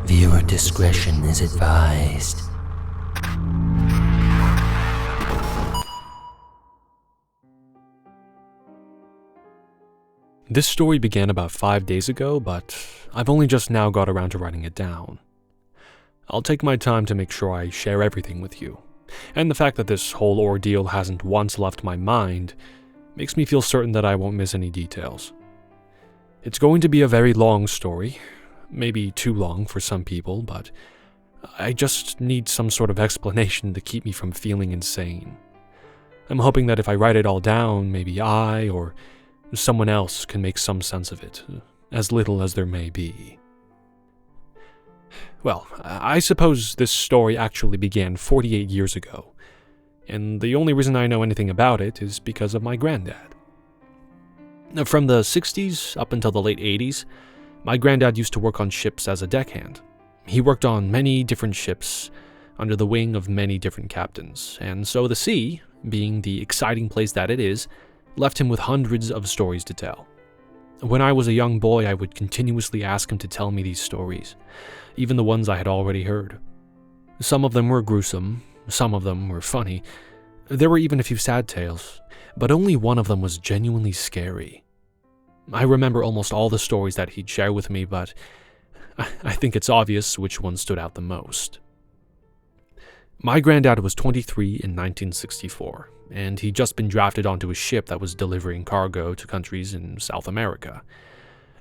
Viewer discretion is advised. This story began about 5 days ago, but I've only just now got around to writing it down. I'll take my time to make sure I share everything with you, and the fact that this whole ordeal hasn't once left my mind makes me feel certain that I won't miss any details. It's going to be a very long story, maybe too long for some people, but I just need some sort of explanation to keep me from feeling insane. I'm hoping that if I write it all down, maybe I or someone else can make some sense of it, as little as there may be. Well, I suppose this story actually began 48 years ago, and the only reason I know anything about it is because of my granddad. From the 60s up until the late 80s, my granddad used to work on ships as a deckhand. He worked on many different ships under the wing of many different captains, and so the sea, being the exciting place that it is, left him with hundreds of stories to tell. When I was a young boy, I would continuously ask him to tell me these stories, even the ones I had already heard. Some of them were gruesome, some of them were funny. There were even a few sad tales, but only one of them was genuinely scary. I remember almost all the stories that he'd share with me, but I think it's obvious which one stood out the most. My granddad was 23 in 1964, and he'd just been drafted onto a ship that was delivering cargo to countries in South America.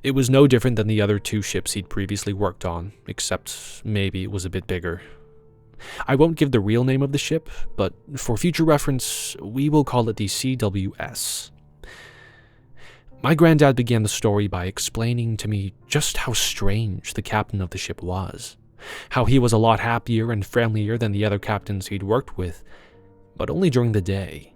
It was no different than the other two ships he'd previously worked on, except maybe it was a bit bigger. I won't give the real name of the ship, but for future reference, we will call it the CWS. My granddad began the story by explaining to me just how strange the captain of the ship was. How he was a lot happier and friendlier than the other captains he'd worked with, but only during the day.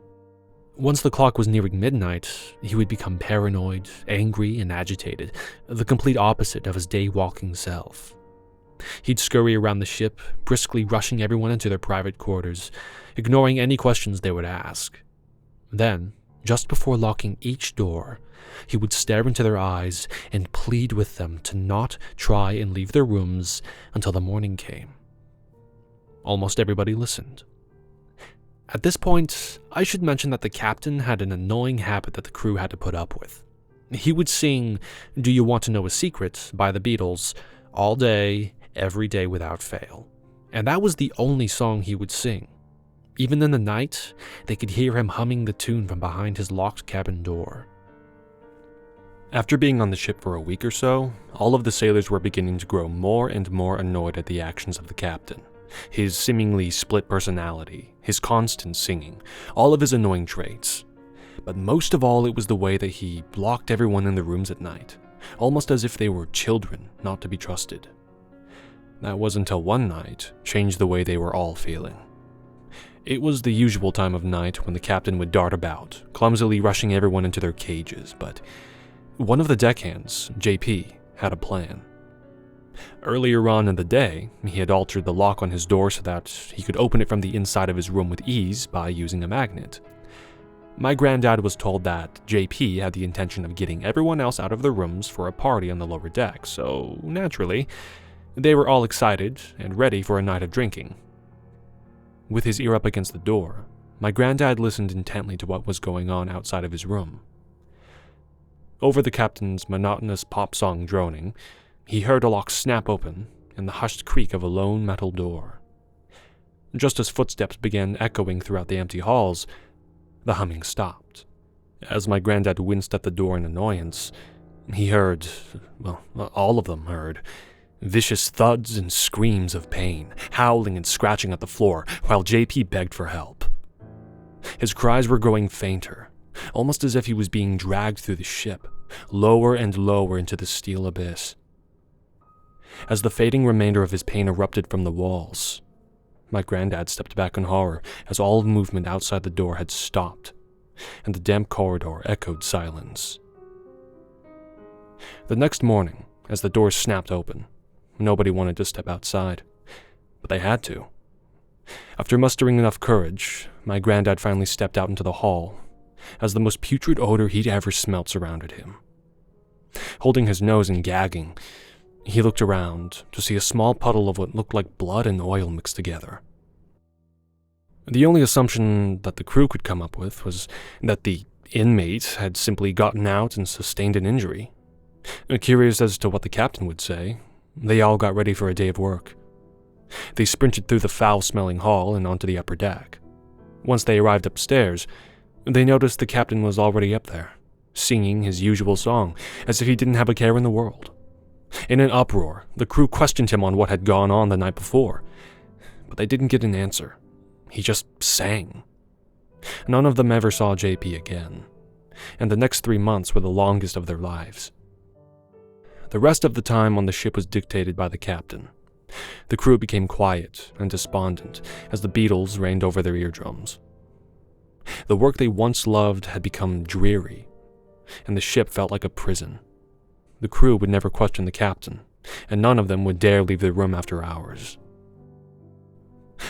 Once the clock was nearing midnight, he would become paranoid, angry, and agitated, the complete opposite of his day-walking self. He'd scurry around the ship, briskly rushing everyone into their private quarters, ignoring any questions they would ask. Then, just before locking each door, he would stare into their eyes and plead with them to not try and leave their rooms until the morning came. Almost everybody listened. At this point, I should mention that the captain had an annoying habit that the crew had to put up with. He would sing "Do You Want to Know a Secret" by the Beatles all day, every day without fail. And that was the only song he would sing. Even in the night, they could hear him humming the tune from behind his locked cabin door. After being on the ship for a week or so, all of the sailors were beginning to grow more and more annoyed at the actions of the captain. His seemingly split personality, his constant singing, all of his annoying traits. But most of all, it was the way that he locked everyone in the rooms at night, almost as if they were children not to be trusted. That was until one night changed the way they were all feeling. It was the usual time of night when the captain would dart about, clumsily rushing everyone into their cages, but one of the deckhands, JP, had a plan. Earlier on in the day, he had altered the lock on his door so that he could open it from the inside of his room with ease by using a magnet. My granddad was told that JP had the intention of getting everyone else out of their rooms for a party on the lower deck, so naturally, they were all excited and ready for a night of drinking. With his ear up against the door, my granddad listened intently to what was going on outside of his room. Over the captain's monotonous pop song droning, he heard a lock snap open and the hushed creak of a lone metal door. Just as footsteps began echoing throughout the empty halls, the humming stopped. As my granddad winced at the door in annoyance, he heard, well, all of them heard, vicious thuds and screams of pain, howling and scratching at the floor, while JP begged for help. His cries were growing fainter, almost as if he was being dragged through the ship, lower and lower into the steel abyss. As the fading remainder of his pain erupted from the walls, my granddad stepped back in horror as all movement outside the door had stopped, and the damp corridor echoed silence. The next morning, as the doors snapped open, nobody wanted to step outside, but they had to. After mustering enough courage, my granddad finally stepped out into the hall, as the most putrid odor he'd ever smelt surrounded him. Holding his nose and gagging, he looked around to see a small puddle of what looked like blood and oil mixed together. The only assumption that the crew could come up with was that the inmate had simply gotten out and sustained an injury. Curious as to what the captain would say, they all got ready for a day of work. They sprinted through the foul-smelling hall and onto the upper deck. Once they arrived upstairs, they noticed the captain was already up there, singing his usual song, as if he didn't have a care in the world. In an uproar, the crew questioned him on what had gone on the night before, but they didn't get an answer. He just sang. None of them ever saw JP again, and the next 3 months were the longest of their lives. The rest of the time on the ship was dictated by the captain. The crew became quiet and despondent as the Beatles rained over their eardrums. The work they once loved had become dreary, and the ship felt like a prison. The crew would never question the captain, and none of them would dare leave the room after hours.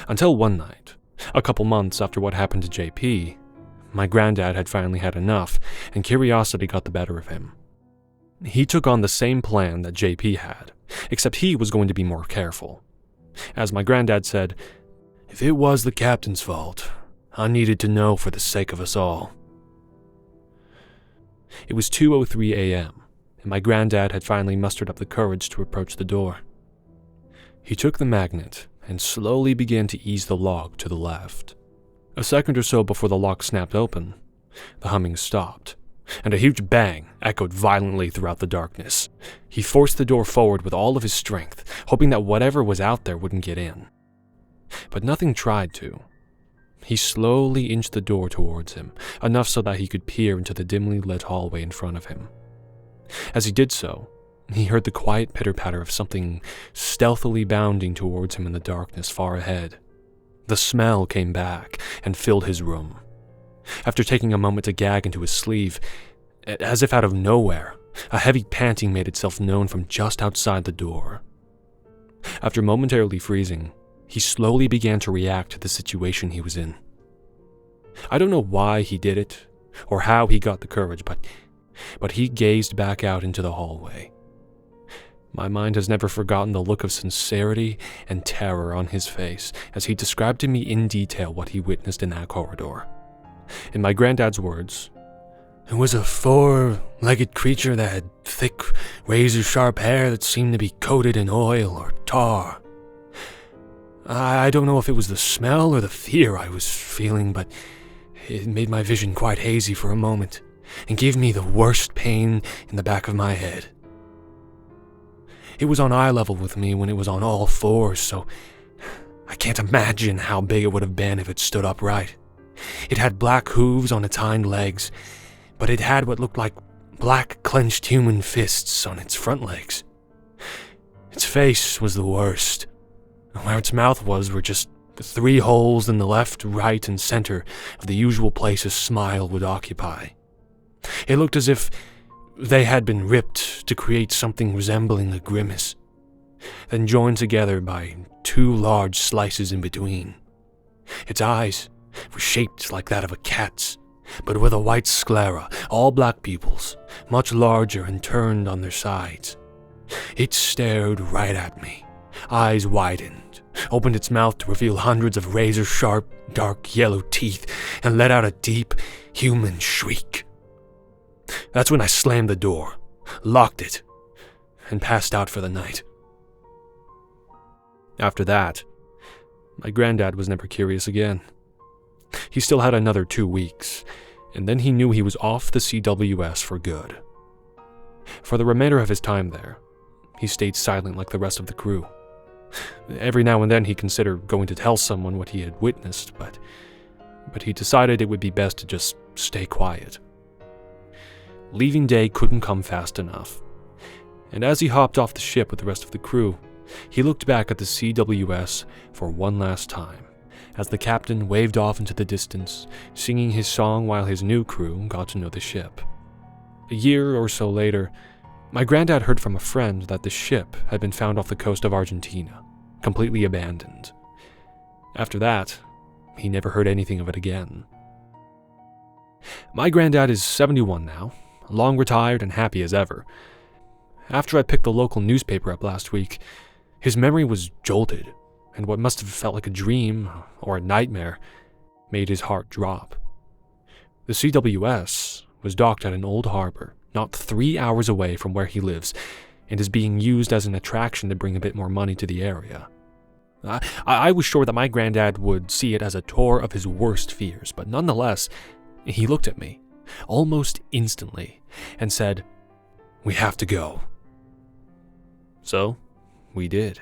Until one night, a couple months after what happened to JP, my granddad had finally had enough, and curiosity got the better of him. He took on the same plan that JP had, except he was going to be more careful. As my granddad said, "If it was the captain's fault, I needed to know for the sake of us all." It was 2:03 a.m., and my granddad had finally mustered up the courage to approach the door. He took the magnet and slowly began to ease the lock to the left. A second or so before the lock snapped open, the humming stopped, and a huge bang echoed violently throughout the darkness. He forced the door forward with all of his strength, hoping that whatever was out there wouldn't get in. But nothing tried to. He slowly inched the door towards him, enough so that he could peer into the dimly lit hallway in front of him. As he did so, he heard the quiet pitter-patter of something stealthily bounding towards him in the darkness far ahead. The smell came back and filled his room. After taking a moment to gag into his sleeve, as if out of nowhere, a heavy panting made itself known from just outside the door. After momentarily freezing, he slowly began to react to the situation he was in. I don't know why he did it, or how he got the courage, but he gazed back out into the hallway. My mind has never forgotten the look of sincerity and terror on his face as he described to me in detail what he witnessed in that corridor. In my granddad's words, "It was a four-legged creature that had thick, razor-sharp hair that seemed to be coated in oil or tar. I don't know if it was the smell or the fear I was feeling, but it made my vision quite hazy for a moment and gave me the worst pain in the back of my head. It was on eye level with me when it was on all fours, so I can't imagine how big it would have been if it stood upright. It had black hooves on its hind legs, but it had what looked like black clenched human fists on its front legs. Its face was the worst. Where its mouth was were just 3 holes in the left, right, and center of the usual place a smile would occupy. It looked as if they had been ripped to create something resembling a grimace, then joined together by 2 large slices in between. Its eyes were shaped like that of a cat's, but with a white sclera, all black pupils, much larger and turned on their sides. It stared right at me, eyes widened, opened its mouth to reveal hundreds of razor-sharp, dark yellow teeth, and let out a deep, human shriek. That's when I slammed the door, locked it, and passed out for the night. After that, my granddad was never curious again. He still had another 2 weeks, and then he knew he was off the CWS for good. For the remainder of his time there, he stayed silent like the rest of the crew. Every now and then he considered going to tell someone what he had witnessed, but he decided it would be best to just stay quiet. Leaving day couldn't come fast enough, and as he hopped off the ship with the rest of the crew, he looked back at the CWS for one last time, as the captain waved off into the distance, singing his song while his new crew got to know the ship. A year or so later, my granddad heard from a friend that the ship had been found off the coast of Argentina, completely abandoned. After that, he never heard anything of it again. My granddad is 71 now, long retired and happy as ever. After I picked the local newspaper up last week, his memory was jolted, and what must have felt like a dream or a nightmare made his heart drop. The CWS was docked at an old harbor, not 3 hours away from where he lives, and is being used as an attraction to bring a bit more money to the area. I was sure that my granddad would see it as a tour of his worst fears, but nonetheless, he looked at me, almost instantly, and said, "We have to go." So, we did.